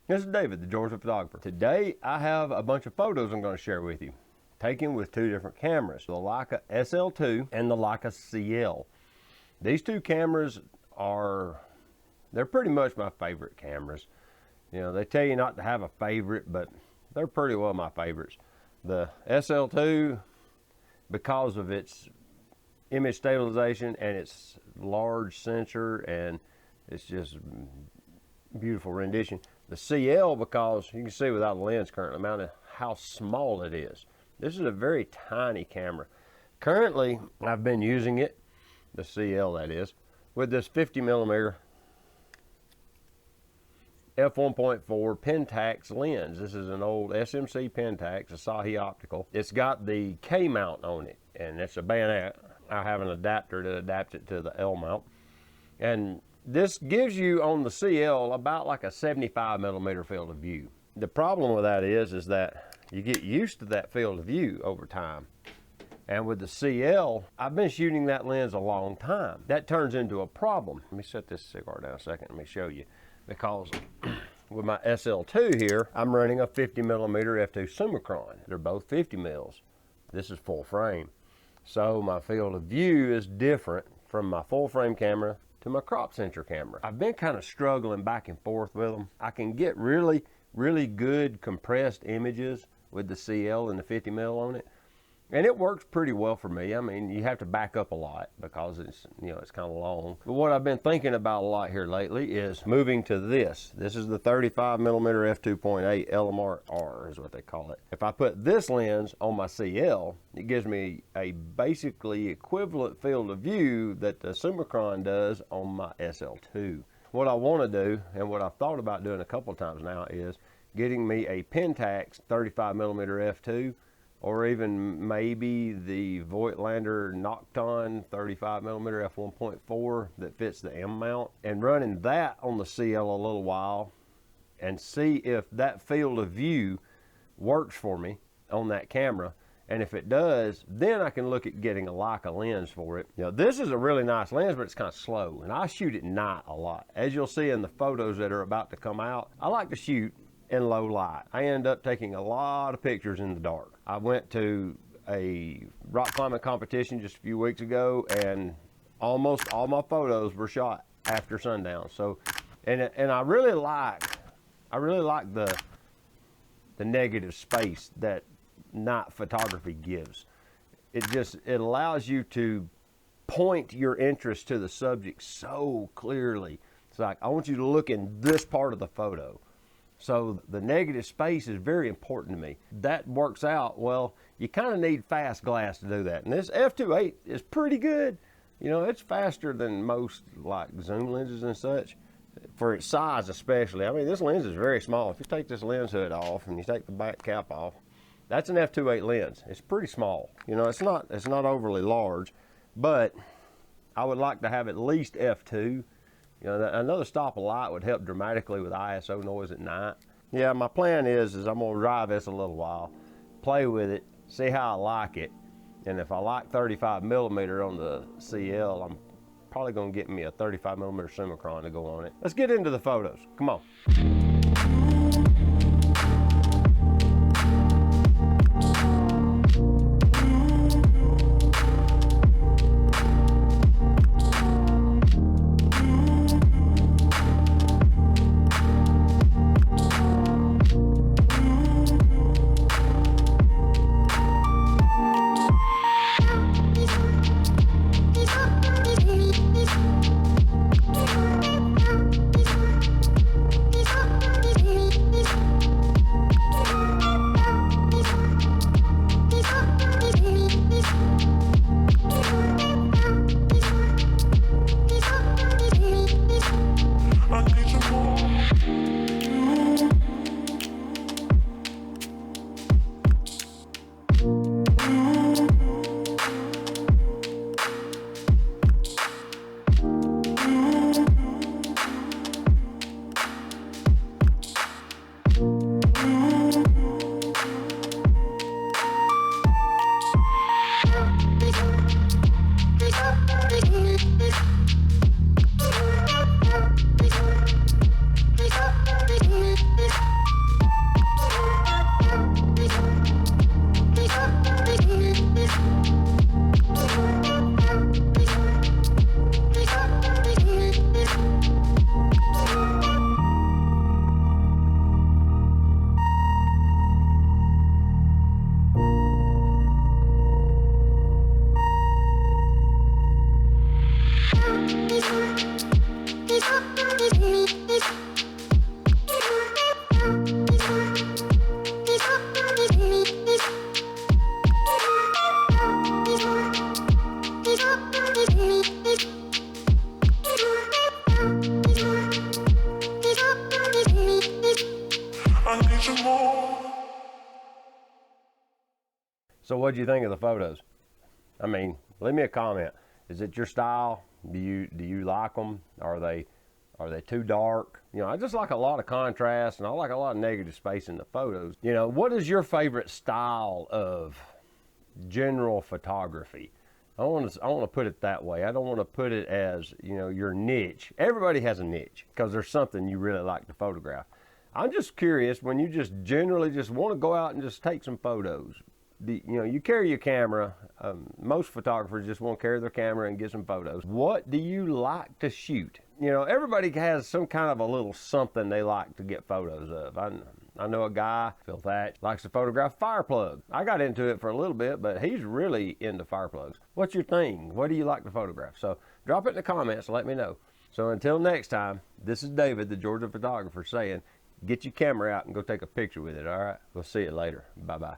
This is David, the Georgia photographer. Today I have a bunch of photos I'm going to share with you, taken with two different cameras, the Leica SL2 and the Leica CL. These two cameras they're pretty much my favorite cameras. You know, they tell you not to have a favorite, but they're pretty well my favorites. The SL2, because of its image stabilization and its large sensor, and it's just beautiful rendition. The CL, because you can see without the lens currently mounted how small it is. This is a very tiny camera. Currently, I've been using it, the CL that is, with this 50mm f1.4 Pentax lens. This is an old SMC Pentax, Asahi Optical. It's got the K mount on it, and it's a bayonet. I have an adapter that adapts it to the L mount. And this gives you on the CL about like a 75mm field of view. The problem with that is that you get used to that field of view over time. And with the CL, I've been shooting that lens a long time. That turns into a problem. Let me set this cigar down a second, let me show you. Because with my SL2 here, I'm running a 50mm f2 Summicron. They're both 50 mils. This is full frame. So my field of view is different from my full frame camera to my crop sensor camera. I've been kind of struggling back and forth with them. I can get really good compressed images with the CL and the 50mm on it. And it works pretty well for me. I mean, you have to back up a lot because it's, you know, it's kind of long. But what I've been thinking about a lot here lately is moving to this. This is the 35mm f2.8 LMR-R is what they call it. If I put this lens on my CL, it gives me a basically equivalent field of view that the Summicron does on my SL2. What I want to do, and what I've thought about doing a couple of times now, is getting me a Pentax 35mm f2, or even maybe the Voigtlander Nocton 35mm f1.4 that fits the M mount, and running that on the CL a little while and see if that field of view works for me on that camera. And if it does, then I can look at getting a Leica lens for it. You know, this is a really nice lens, but it's kind of slow, and I shoot at night a lot. As you'll see in the photos that are about to come out, I like to shoot in low light. I end up taking a lot of pictures in the dark. I went to a rock climbing competition just a few weeks ago, and almost all my photos were shot after sundown. So, and I really like the negative space that night photography gives. It allows you to point your interest to the subject so clearly. It's like, I want you to look in this part of the photo. So the negative space is very important to me. That works out well. You kind of need fast glass to do that. And this f2.8 is pretty good. You know, it's faster than most like zoom lenses and such, for its size especially. I mean, this lens is very small. If you take this lens hood off and you take the back cap off, that's an f2.8 lens. It's pretty small. You know, it's not overly large, but I would like to have at least f2. You know, another stop of light would help dramatically with ISO noise at night. Yeah, my plan is I'm gonna drive this a little while, play with it, see how I like it. And if I like 35mm on the CL, I'm probably gonna get me a 35mm Summicron to go on it. Let's get into the photos, come on. So what do you think of the photos? I mean, leave me a comment. Is it your style? Do you like them? Are they too dark? You know, I just like a lot of contrast, and I like a lot of negative space in the photos. You know, what is your favorite style of general photography? I want to put it that way. I don't want to put it as, you know, your niche. Everybody has a niche because there's something you really like to photograph. I'm just curious, when you just generally just want to go out and just take some photos. You know, you carry your camera. Most photographers just want to carry their camera and get some photos. What do you like to shoot? You know, everybody has some kind of a little something they like to get photos of. I know a guy, Phil Thatch, likes to photograph fire plugs. I got into it for a little bit, but he's really into fire plugs. What's your thing? What do you like to photograph? So drop it in the comments and let me know. So until next time, this is David, the Georgia photographer, saying, get your camera out and go take a picture with it, all right? We'll see you later. Bye-bye.